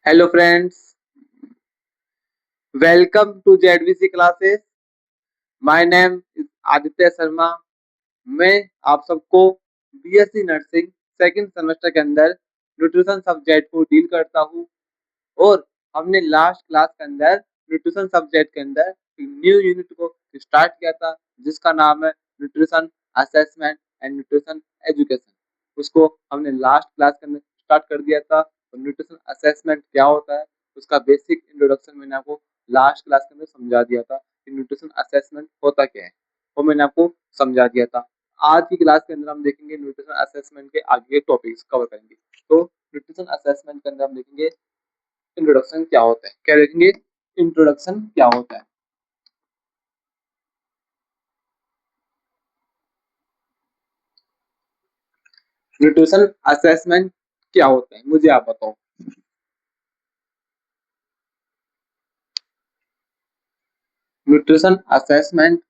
Hello friends, welcome to ZVC classes. My name is Aditya Sharma. मैं आप सबको बीएससी नर्सिंग सेकंड सेमेस्टर के अंदर न्यूट्रिशन सब्जेक्ट को डील करता हूँ। और हमने लास्ट क्लास के अंदर न्यूट्रिशन सब्जेक्ट के अंदर न्यू यूनिट को स्टार्ट किया था, जिसका नाम है nutrition assessment and nutrition education. उसको हमने लास्ट क्लास के अंदर स्टार्ट कर दिया था। और न्यूट्रिशन असेसमेंट क्या होता है, उसका बेसिक इंट्रोडक्शन मैंने आपको लास्ट क्लास के अंदर समझा दिया था कि न्यूट्रिशन असेसमेंट होता क्या है, वो मैंने आपको समझा दिया था। आज की क्लास के अंदर हम देखेंगे न्यूट्रिशन असेसमेंट के आगे के टॉपिक्स कवर करेंगे। तो न्यूट्रिशन असेसमेंट के अंदर हम देखेंगे इंट्रोडक्शन क्या होता है। क्या देखेंगे? इंट्रोडक्शन क्या होता है। न्यूट्रिशन असेसमेंट क्या होता है, मुझे आप बताओ। न्यूट्रिशन असेसमेंट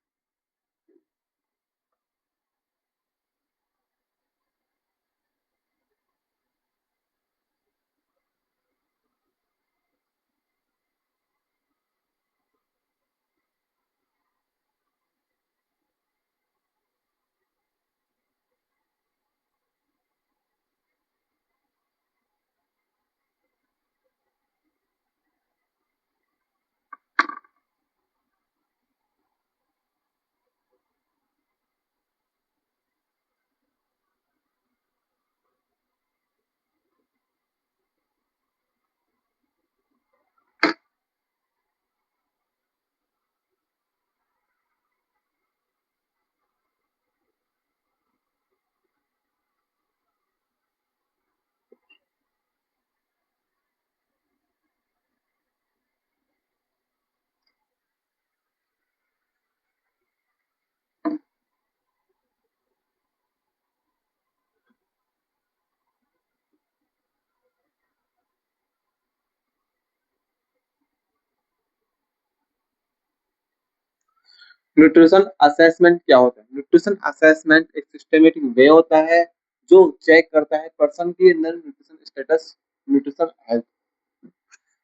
न्यूट्रिशन असेसमेंट क्या होता है? न्यूट्रिशन असेसमेंट एक सिस्टमेटिक वे होता है जो चेक करता है पर्सन के अंदर न्यूट्रिशन स्टेटस, न्यूट्रिशन हेल्थ।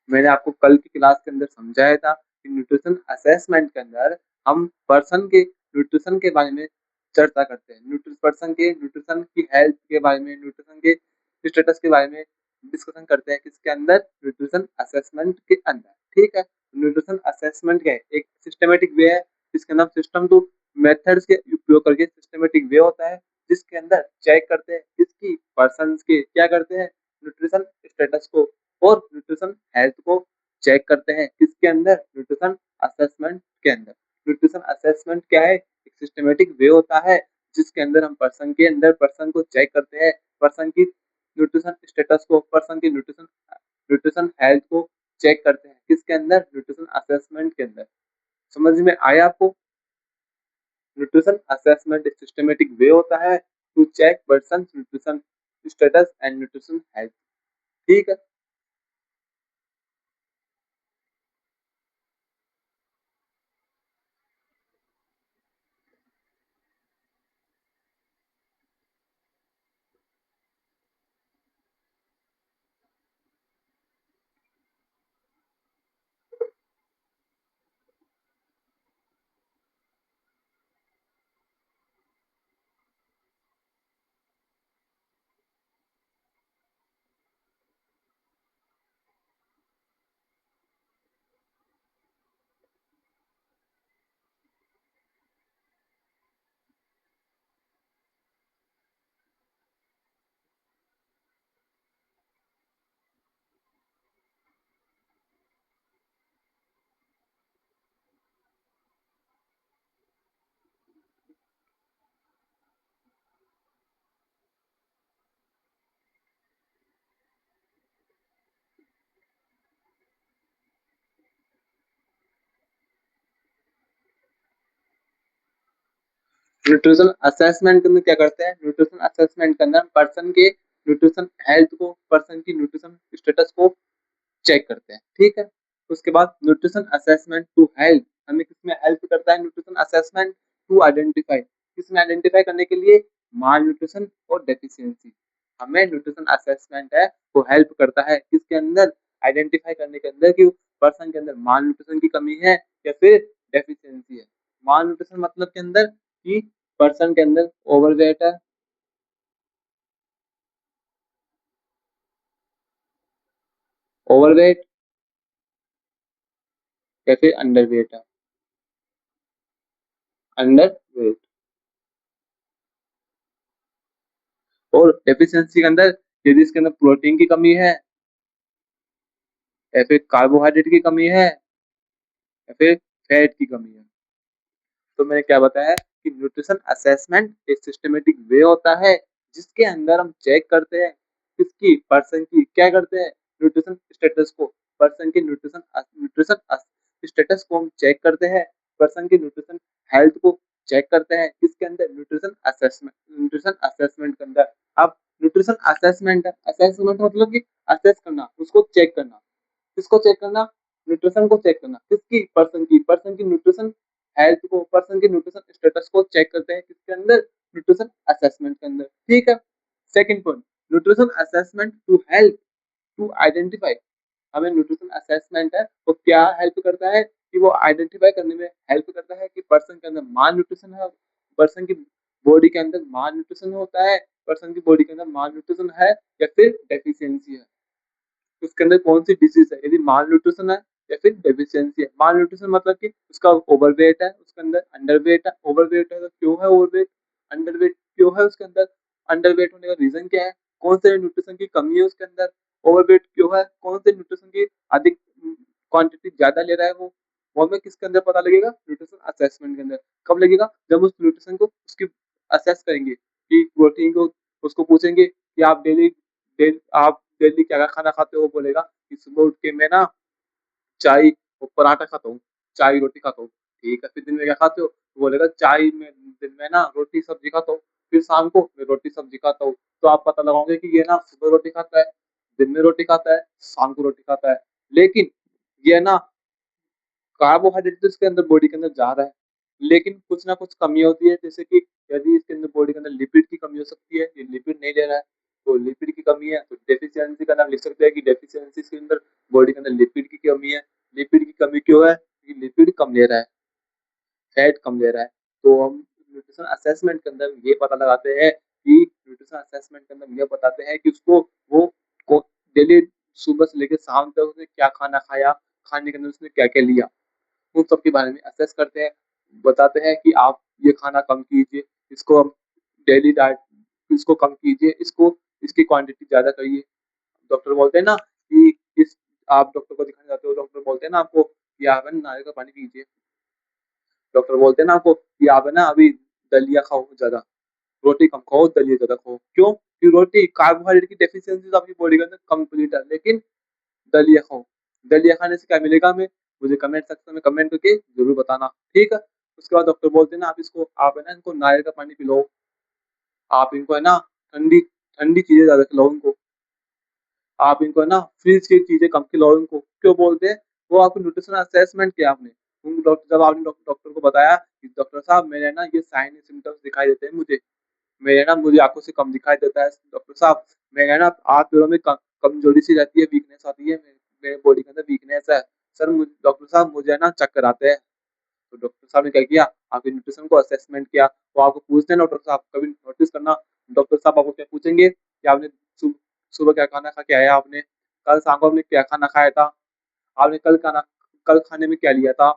मैंने आपको कल की क्लास के अंदर समझाया था कि न्यूट्रिशन असेसमेंट के अंदर हम पर्सन के न्यूट्रिशन के बारे में चर्चा करते हैं, पर्सन के न्यूट्रिशन की हेल्थ के बारे में, न्यूट्रिशन के स्टेटस के बारे में डिस्कशन करते हैं। किसके अंदर? न्यूट्रिशन असेसमेंट के अंदर। ठीक है। न्यूट्रिशन असेसमेंट क्या है? एक सिस्टमेटिक वे है जिसके अंदर सिस्टम टू मेथड्स के उपयोग करके सिस्टमेटिक वे होता है, जिसके अंदर चेक करते हैं किसकी पर्सन के क्या करते हैं न्यूट्रिशन स्टेटस को और न्यूट्रिशन हेल्थ को चेक करते हैं। किसके अंदर? न्यूट्रिशन असेसमेंट के अंदर। न्यूट्रिशन असेसमेंट क्या है? एक सिस्टमेटिक वे होता है जिसके अंदर हम पर्सन के अंदर पर्सन को चेक करते हैं, पर्सन की न्यूट्रिशन स्टेटस को, पर्सन की न्यूट्रिशन न्यूट्रिशन हेल्थ को चेक करते हैं। किसके अंदर? न्यूट्रिशन असेसमेंट के अंदर। समझ में आया आपको? न्यूट्रिशन असेसमेंट एक सिस्टमेटिक वे होता है to check person nutrition status and nutrition health. ठीक है। न्यूट्रिशन असेसमेंट के अंदर क्या करते हैं? न्यूट्रिशन असेसमेंट के अंदर पर्सन के न्यूट्रिशन हेल्थ को, पर्सन की न्यूट्रिशन स्टेटस को चेक करते हैं। ठीक है। उसके बाद न्यूट्रिशन असेसमेंट टू हेल्थ हमें किसमें हेल्प करता है? न्यूट्रिशन असेसमेंट टू आइडेंटिफाई, किसमें आइडेंटिफाई करने के लिए? माल न्यूट्रिशन और डेफिशिएंसी। हमें न्यूट्रिशन असेसमेंट है वो हेल्प करता है किसके अंदर? आइडेंटिफाई करने के अंदर कि पर्सन के अंदर माल न्यूट्रिशन की कमी है या फिर डेफिशिएंसी है। माल न्यूट्रिशन मतलब के अंदर कि पर्सन के अंदर ओवरवेट है, ओवरवेट या फिर अंडरवेट है, अंडरवेट। और डेफिशिएंसी के अंदर यदि इसके अंदर प्रोटीन की कमी है या फिर कार्बोहाइड्रेट की कमी है या फिर फैट की कमी है। तो मैंने क्या बताया कि न्यूट्रिशन असेसमेंट एक सिस्टमेटिक वे होता है जिसके अंदर हम चेक करते हैं किसकी पर्सन की क्या करते हैं न्यूट्रिशन स्टेटस को, पर्सन की न्यूट्रिशन न्यूट्रिशन स्टेटस को हम चेक करते हैं, पर्सन की न्यूट्रिशन हेल्थ को चेक करते हैं किसके अंदर न्यूट्रिशन असेसमेंट के अंदर। अब न्यूट्रिशन असेसमेंट है, असेसमेंट मतलब कि असेस करना, उसको चेक करना, किसको चेक करना, न्यूट्रिशन को चेक करना, किसकी पर्सन की न्यूट्रिशन हेल्थ को, पर्सन की न्यूट्रिशन स्टेटस को चेक करते हैं किसके अंदर न्यूट्रिशन असेसमेंट के अंदर। ठीक है। Second point, nutrition assessment to help to identify. हमें न्यूट्रिशन असेसमेंट है वो क्या हेल्प करता है कि वो आइडेंटिफाई करने में हेल्प करता है कि पर्सन के अंदर माल न्यूट्रिशन है, पर्सन की बॉडी के अंदर माल न्यूट्रिशन होता है, पर्सन की बॉडी के अंदर माल न्यूट्रिशन है या फिर डेफिशिएंसी है, उसके अंदर कौन सी डिजीज है, यदि माल न्यूट्रिशन है या फिर डेफिशिएंसी है। माल न्यूट्रिशन मतलब कि उसका ओवरवेट है, उसके अंदर अंडरवेट है, ओवरवेट है तो क्यों है ओवरवेट, अंडरवेट क्यों है उसके अंदर, अंडरवेट होने का रीजन क्या है, कौन से न्यूट्रिशन की कमी है उसके अंदर, ओवरवेट क्यों है, कौन से न्यूट्रिशन की अधिक क्वांटिटी ज्यादा ले रहा है वो हमें किसके अंदर पता लगेगा, न्यूट्रिशन असेसमेंट के अंदर। कब लगेगा, जब उस न्यूट्रिशन को उसकी असेस करेंगे कि प्रोटीन को, उसको पूछेंगे कि आप डेली क्या क्या खाना खाते हो, वो बोलेगा कि सुबह उठ के मैं ना चाय और पराठा खाता हूँ, चाय रोटी खाता हूँ। ठीक है, फिर दिन में क्या खाते हो, वो बोलेगा चाय में दिन में ना रोटी सब्जी खाता हूँ, फिर शाम को मैं रोटी सब्जी खाता हूँ। तो आप पता लगाओगे कि ये ना सुबह रोटी खाता है, दिन में रोटी खाता है, शाम को रोटी खाता है। लेकिन ये ना कार्बोहाइड्रेट तो इसके अंदर बॉडी के अंदर जा रहा है, लेकिन कुछ ना कुछ कमी होती है, जैसे कि यदि इसके अंदर बॉडी के अंदर लिपिड की कमी हो सकती है, ये लिपिड नहीं ले रहा है तो लिपिड की कमी है, तो डेफिशिएंसी का नाम लिख सकते हैं कि डेफिशिएंसी के अंदर बॉडी के अंदर लिपिड की कमी है। लिपिड की कमी क्यों है, क्योंकि लिपिड कम ले रहा है, फैट कम ले रहा है। तो हम न्यूट्रिशन असेसमेंट के अंदर ये पता लगाते हैं कि न्यूट्रिशन असेसमेंट के अंदर ये बताते हैं कि उसको वो डेली सुबह से लेकर शाम तक उसने क्या खाना खाया, खाने के अंदर उसने क्या क्या लिया, उन सब के बारे में असेस करते हैं, बताते हैं कि आप ये खाना कम कीजिए, इसको आप डेली डाइट इसको कम कीजिए, इसको इसकी क्वांटिटी ज़्यादा करिए। डॉक्टर बोलते हैं ना कि इस आप डॉक्टर को दिखाने जाते हो, डॉक्टर बोलते हैं ना आपको कि आप है ना नारियल का पानी पीजिए, डॉक्टर बोलते हैं ना आपको कि आप है ना अभी दलिया खाओ ज़्यादा, रोटी कम खाओ, दलिया ज़्यादा खाओ। क्यों? कि रोटी कार्बोहाइड्रेट की डेफिशिएंसी तो आपकी बॉडी के अंदर कंप्लीट है, लेकिन दलिया खाओ, दलिया खाने से क्या मिलेगा हमें, मुझे कमेंट सेक्शन में कमेंट करके जरूर बताना। ठीक है। उसके बाद डॉक्टर बोलते हैं ना आप इसको, आप है ना इनको नारियल का पानी पिलाओ, आप इनको है ना ठंडी ठंडी चीजें ज्यादा खिलाओ इनको, आप इनको है ना फ्रिज की चीजें कम खिलाओ इनको। क्यों बोलते हैं, वो आपको न्यूट्रिशन असेसमेंट किया आपने, उन डॉक्टर जब आपने डॉक्टर को बताया कि डॉक्टर साहब मेरे ना ये साइन सिम्टम्स दिखाई देते हैं मुझे, मेरे ना मुझे आंखों से कम दिखाई देता है डॉक्टर साहब, मेरे ना हाथ पैरों में कमजोरी सी रहती है, वीकनेस आती है, मेरे बॉडी के अंदर वीकनेस है सर, डॉक्टर साहब मुझे ना चक्कर आते हैं। तो डॉक्टर साहब ने क्या किया, आपके न्यूट्रिशन को असेसमेंट किया। वो आपको पूछते हैं डॉक्टर साहब, कभी नोटिस करना, डॉक्टर साहब आपको क्या पूछेंगे कि आपने सुबह क्या खाना खा के आया, आपने कल शाम को आपने क्या खाना खाया था, आपने कल खाने में क्या लिया था,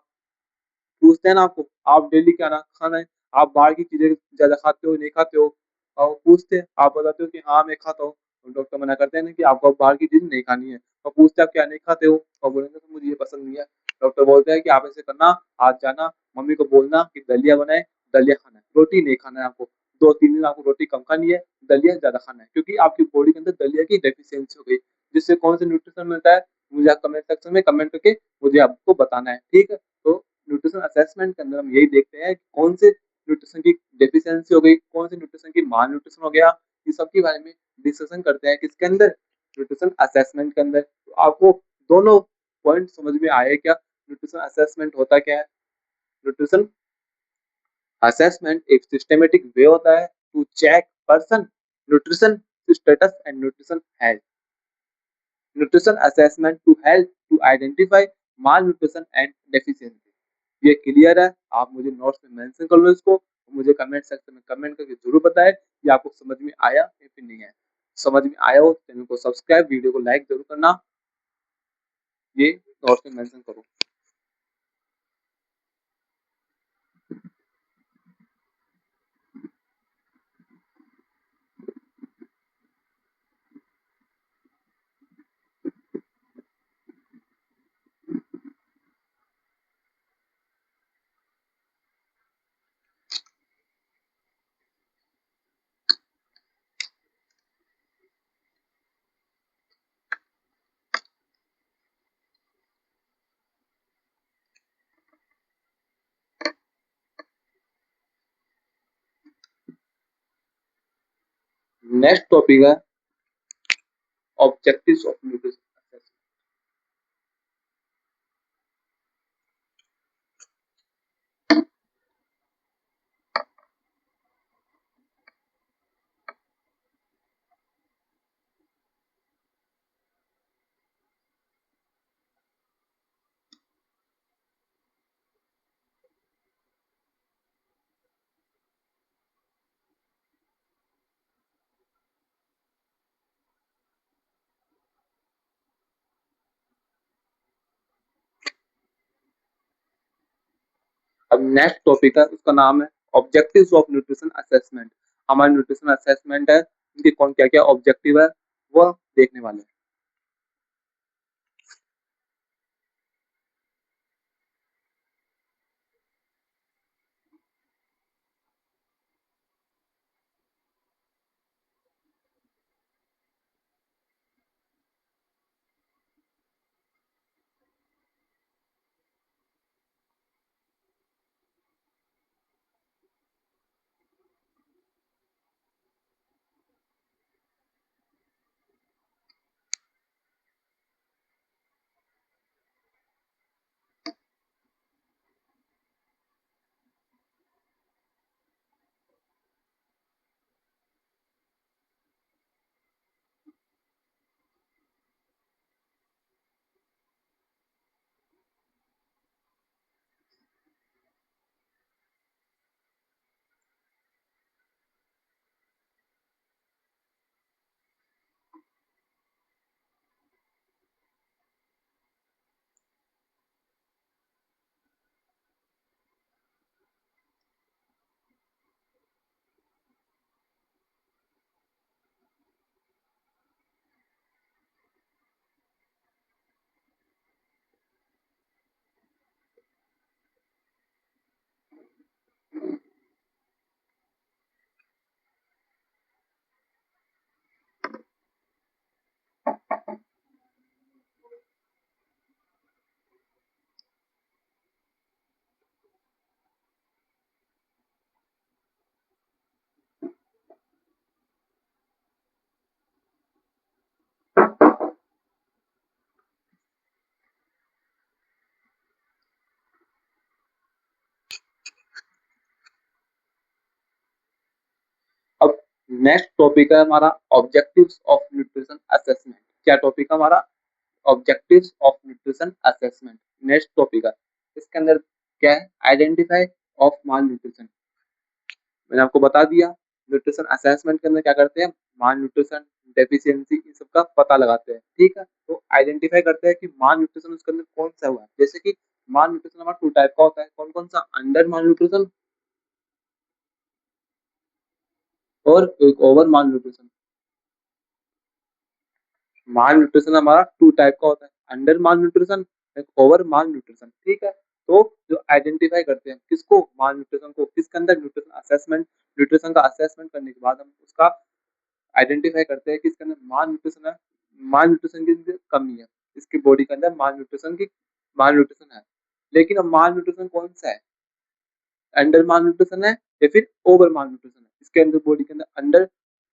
पूछते हैं ना आपको, आप डेली क्या ना खाना है, आप बाहर की चीजें ज्यादा खाते हो नहीं खाते हो, और पूछते हैं आप बताते हो कि हाँ मैं खाता हूँ, तो डॉक्टर मना करते हैं ना कि आपको बाहर की चीज नहीं खानी है, और पूछते हैं आप क्या नहीं खाते हो, और बोलेंगे तो मुझे ये पसंद नहीं है। डॉक्टर बोलते हैं कि आप ऐसे करना, आज जाना मम्मी को बोलना कि दलिया बनाए, दलिया खाना है, रोटी नहीं खाना है आपको, 2-3 दिन आपको रोटी कम खानी है, दलिया ज्यादा खाना है, क्योंकि आपकी बॉडी के अंदर दलिया की डेफिशिएंसी हो गई। जिससे कौन से न्यूट्रिशन मिलता है, मुझे आप कमेंट सेक्शन में कमेंट करके मुझे आपको बताना है। ठीक है। तो न्यूट्रिशन असेसमेंट के अंदर हम यही देखते हैं कि कौन से न्यूट्रिशन की डेफिशिएंसी हो गई, कौन से न्यूट्रिशन की माल न्यूट्रिशन हो गया, ये सब के बारे में डिस्कशन करते हैं किसके अंदर, न्यूट्रिशन असेसमेंट के अंदर। तो आपको दोनों पॉइंट समझ में आए क्या, न्यूट्रिशन असेसमेंट होता क्या है। न्यूट्रिशन असेसमेंट एक सिस्टमेटिक वे होता है to check person nutrition status and nutrition health. Nutrition assessment to help to identify malnutrition and deficiency. ये क्लियर है? आप मुझे नोट्स में मेंशन कर लो इसको, मुझे कमेंट सेक्शन में कमेंट करके जरूर बताएं कि आपको समझ में आया या फिर नहीं आया। समझ में आया हो चैनल को सब्सक्राइब, वीडियो को लाइक जरूर करना, ये नोट्स में मेंशन करो। नेक्स्ट टॉपिक है ऑब्जेक्टिव्स ऑफ न्यूट्रिशन असेसमेंट। अब नेक्स्ट टॉपिक है, उसका नाम है ऑब्जेक्टिव्स ऑफ न्यूट्रिशन असेसमेंट। हमारा न्यूट्रिशन असेसमेंट है, उनके कौन क्या क्या ऑब्जेक्टिव है वो देखने वाले हैं। अब नेक्स्ट टॉपिक है हमारा ऑब्जेक्टिव्स ऑफ न्यूट्रिशन असेसमेंट। क्या टॉपिक है हमारा? Objectives of nutrition assessment. Next topic है, इसके अंदर क्या है? Identify of mall nutrition. मैंने आपको बता दिया न्यूट्रिशन असेसमेंट के अंदर क्या करते हैं, माल न्यूट्रिशन, डेफिशिएंसी, इन सब का पता लगाते हैं। ठीक है, तो आइडेंटिफाई करते हैं कि माल न्यूट्रिशन उसके अंदर कौन सा हुआ है। जैसे कि माल न्यूट्रिशन हमारा टू टाइप का होता है, कौन कौन सा? अंडर माल न्यूट्रिशन और एक ओवर माल न्यूट्रिशन। माल न्यूट्रिशन हमारा टू टाइप का होता है, अंडर माल न्यूट्रिशन, एक ओवर माल न्यूट्रिशन। ठीक है, तो जो आइडेंटिफाई करते हैं किसको? माल न्यूट्रिशन को। किसके अंदर? Nutrition assessment. न्यूट्रिशन का असेसमेंट करने के बाद हम उसका आइडेंटिफाई करते हैं कि इसके अंदर माल न्यूट्रिशन है, माल न्यूट्रिशन की कमी है, इसकी बॉडी के अंदर माल न्यूट्रिशन है। लेकिन अब माल न्यूट्रिशन कौन सा है? अंडर माल न्यूट्रिशन है या फिर ओवर माल न्यूट्रिशन है? इसके अंदर बॉडी के अंदर अंडर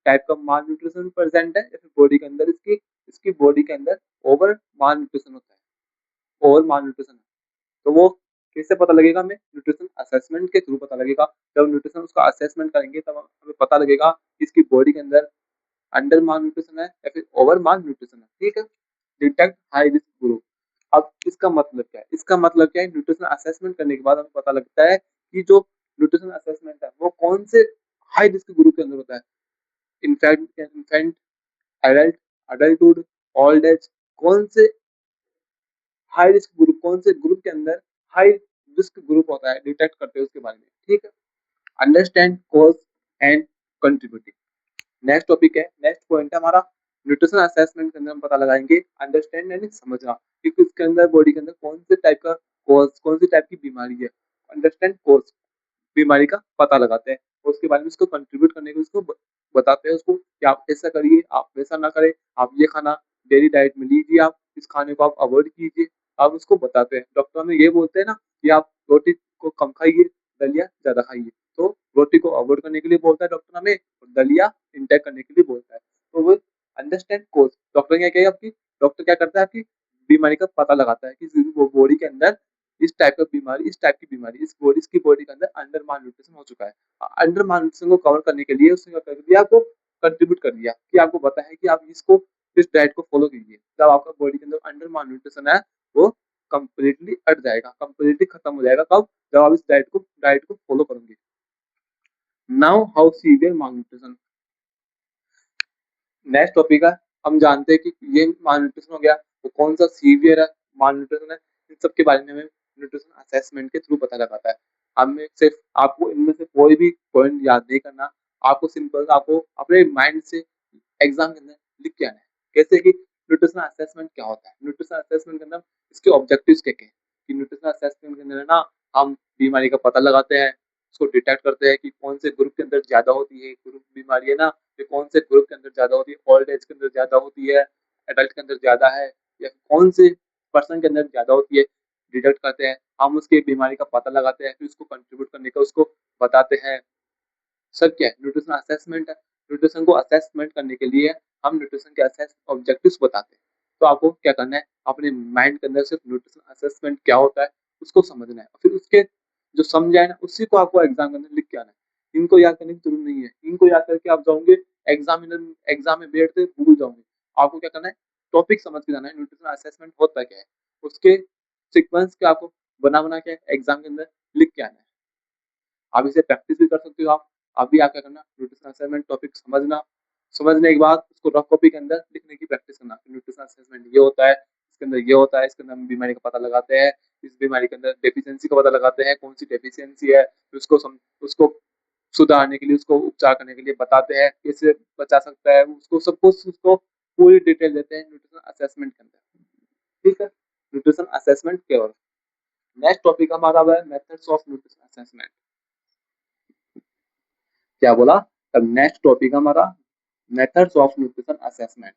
टाइप का माल न्यूट्रिशन प्रेजेंट है या फिर बॉडी के अंदर इसकी इसकी बॉडी के अंदर ओवर माल न्यूट्रिशन होता है, ओवर माल न्यूट्रिशन है। तो वो कैसे पता लगेगा? हमें न्यूट्रिशन असेसमेंट के थ्रू पता लगेगा। जब न्यूट्रिशन उसका असेसमेंट करेंगे तब हमें पता लगेगा कि इसकी बॉडी के अंदर अंडर माल न्यूट्रिशन है या फिर ओवर माल न्यूट्रिशन है। ठीक है, डिटेक्ट हाई रिस्क ग्रुप। अब इसका मतलब क्या है? इसका मतलब क्या है? न्यूट्रिशन असेसमेंट करने के बाद हमें पता लगता है कि जो न्यूट्रिशन असेसमेंट है वो कौन से हाई रिस्क ग्रुप के अंदर होता है। Infant, adult, adulthood, old age, कौन से हाई रिस्क ग्रुप, कौन से ग्रुप के अंदर हाई रिस्क ग्रुप होता है, डिटेक्ट करते हैं उसके बारे में। ठीक है, understand cause and contributing. Next topic है, नेक्स्ट पॉइंट है हमारा न्यूट्रिशन असेसमेंट के अंदर हम पता लगाएंगे अंडरस्टैंड यानी समझना कि इसके अंदर बॉडी के अंदर कौन से टाइप का कॉज, कौन सी टाइप की बीमारी है। अंडरस्टैंड कॉज, बीमारी का पता लगाते हैं और उसके बारे में उसको कंट्रीब्यूट करने के उसको बताते हैं उसको कि आप ऐसा करिए, आप वैसा ना करें, आप ये खाना डेली डाइट में लीजिए, आप इस खाने को आप अवॉइड कीजिए। आप उसको बताते हैं। डॉक्टर हमें ये बोलते हैं ना कि आप रोटी को कम खाइए, दलिया ज्यादा खाइए। तो रोटी को अवॉइड करने के लिए बोलता है डॉक्टर हमें, और दलिया इंटेक करने के लिए बोलता है। तो वो अंडरस्टैंड कोर्स, डॉक्टर क्या कहेगा आपकी, डॉक्टर क्या करता है आपकी बीमारी का पता लगाता है कि बॉडी के अंदर इस टाइप का बीमारी, इस टाइप की बीमारी इसकी बॉडी के अंदर अंडर माल न्यूट्रिशन हो चुका है। अंडर माल न्यूट्रिशन को कवर करने के लिए उसने क्या कर दिया, आपको कंट्रीब्यूट कर दिया कि आपको पता है कि आप इसको इस डाइट को फॉलो कीजिए। जब आपका बॉडी के अंदर अंडर माल न्यूट्रिशन है वो कंप्लीटली हट जाएगा, कंप्लीटली खत्म हो जाएगा। कब? जब आप इस डाइट को फॉलो करोगे। Now how severe mall nutrition, next topic है। हम जानते हैं कि ये माल न्यूट्रिशन हो गया, तो कौन सा सीवियर है, माल न्यूट्रिशन है, इन सब के बारे में हमें न्यूट्रिशन असेसमेंट के थ्रू पता लगाता है। हमें सिर्फ आपको इनमें से कोई भी पॉइंट याद नहीं करना, आपको सिंपल आपको अपने माइंड से एग्जाम के अंदर लिख के आना है। कैसे कि न्यूट्रिशन असेसमेंट क्या होता है, न्यूट्रिशन असेसमेंट के अंदर इसके ऑब्जेक्टिव्स क्या क्या है। कि न्यूट्रिशन असेसमेंट के अंदर ना हम बीमारी का पता लगाते हैं, उसको डिटेक्ट करते हैं कि कौन से ग्रुप के अंदर ज्यादा होती है ग्रुप बीमारी है ना, ये कौन से ग्रुप के अंदर ज्यादा होती है, ओल्ड एज के अंदर ज्यादा होती है, एडल्ट के अंदर ज्यादा है, या कौन से पर्सन के अंदर ज्यादा होती है, डिटेक्ट करते हैं। हम उसके बीमारी का पता लगाते हैं, फिर उसको कंट्रीब्यूट करने का उसको बताते हैं। सब क्या है? न्यूट्रिशन असेसमेंट है। न्यूट्रिशन को असेसमेंट करने के लिए हम न्यूट्रिशन के असेस ऑब्जेक्टिव्स बताते हैं। तो आपको क्या करना है, अपने माइंड के अंदर सिर्फ न्यूट्रिशन असेसमेंट क्या होता है उसको समझना है, फिर उसके जो समझ आए ना उसी को आपको एग्जाम के अंदर लिख के आना है। इनको याद करने की जरूरत नहीं है, इनको याद करके आप जाओगे एग्जाम में बैठते भूल जाओगे। आपको क्या करना है, टॉपिक समझ के जाना है, न्यूट्रिशन असेसमेंट होता क्या है, उसके सीक्वेंस के आपको बना के एग्जाम के अंदर लिख के आना है। आप इसे प्रैक्टिस भी कर सकते हो। आप भी आप क्या करना, न्यूट्रिशन असेसमेंट टॉपिक समझना, समझने के बाद उसको रफ कॉपी के अंदर लिखने की प्रैक्टिस करना। न्यूट्रिशन असेसमेंट ये होता है, इसके अंदर ये होता है, इसके अंदर हम बीमारी का पता लगाते हैं, इस बीमारी के अंदर डेफिशिएंसी का पता लगाते हैं, कौन सी डेफिशिएंसी है, उसको सुधारने के लिए, उसको उपचार करने के लिए बताते हैं, कैसे बचा सकता है, उसको सब कुछ उसको पूरी डिटेल देते हैं न्यूट्रिशन असेसमेंट के अंदर। ठीक है, न्यूट्रिशन असेसमेंट केवल। नेक्स्ट टॉपिक हमारा है मेथड्स ऑफ न्यूट्रिशन असेसमेंट। क्या बोला? अब नेक्स्ट टॉपिक हमारा मेथड्स ऑफ न्यूट्रिशन असेसमेंट।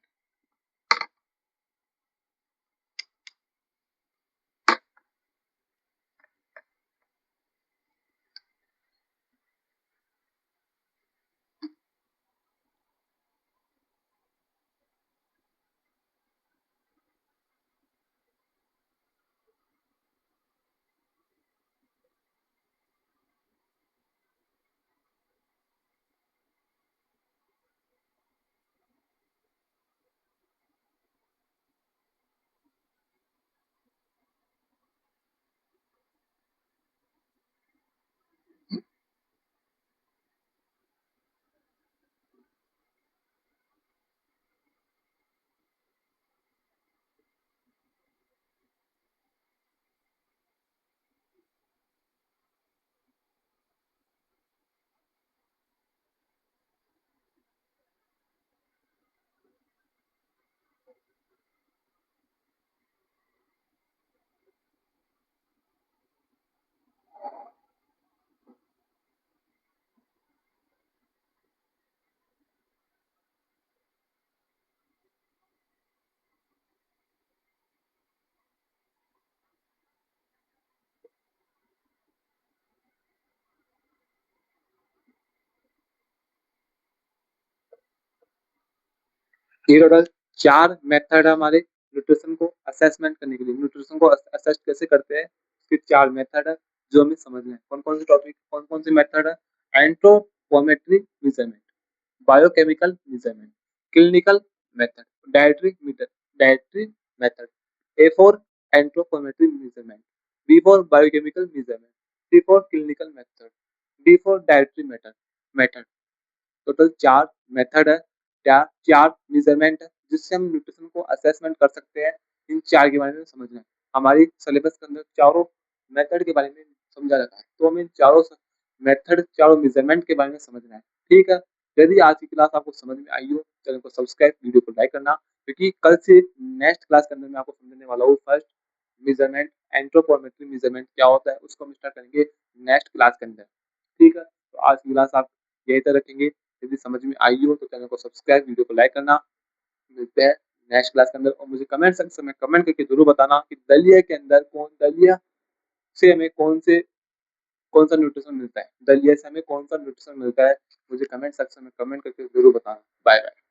ये टोटल 4 मेथड है हमारे न्यूट्रिशन को असेसमेंट करने के लिए। न्यूट्रिशन को असेस कैसे करते हैं, इसके 4 मेथड है जो हमें समझने हैं। कौन कौन से टॉपिक, कौन कौन से मेथड है? Anthropometric measurement, biochemical measurement, clinical method, dietary method, dietary method. A for anthropometric measurement. B for biochemical measurement. C for clinical method. D for dietary method. Total 4 method है, क्या 4 मेजरमेंट है जिससे हम nutrition को assessment कर सकते हैं। इन 4 के बारे में समझना है। हमारी सिलेबस के अंदर चारों मेथड के बारे में समझा जाता है, तो हमें चारों मेथड, चारों मेजरमेंट के बारे में समझना है। ठीक है, यदि आज की क्लास आपको समझ में आई हो, चैनल को सब्सक्राइब, वीडियो को लाइक करना, क्योंकि कल से नेक्स्ट क्लास के अंदर मैं आपको समझाने वाला हूँ फर्स्ट मेजरमेंट, एंथ्रोपोमेट्री मेजरमेंट क्या होता है, उसको हम स्टार्ट करेंगे नेक्स्ट क्लास के अंदर। ठीक है, तो आज की क्लास आप यही तक रखेंगे। यदि समझ में आई हो तो चैनल को सब्सक्राइब, वीडियो को लाइक करना। मिलते हैं नेक्स्ट क्लास के अंदर, और मुझे कमेंट सेक्शन में कमेंट करके जरूर बताना कि दलिया के अंदर दलिया से हमें कौन सा न्यूट्रिशन मिलता है, दलिया से हमें कौन सा न्यूट्रिशन मिलता है। मुझे कमेंट सेक्शन में कमेंट करके जरूर बताना। Bye bye.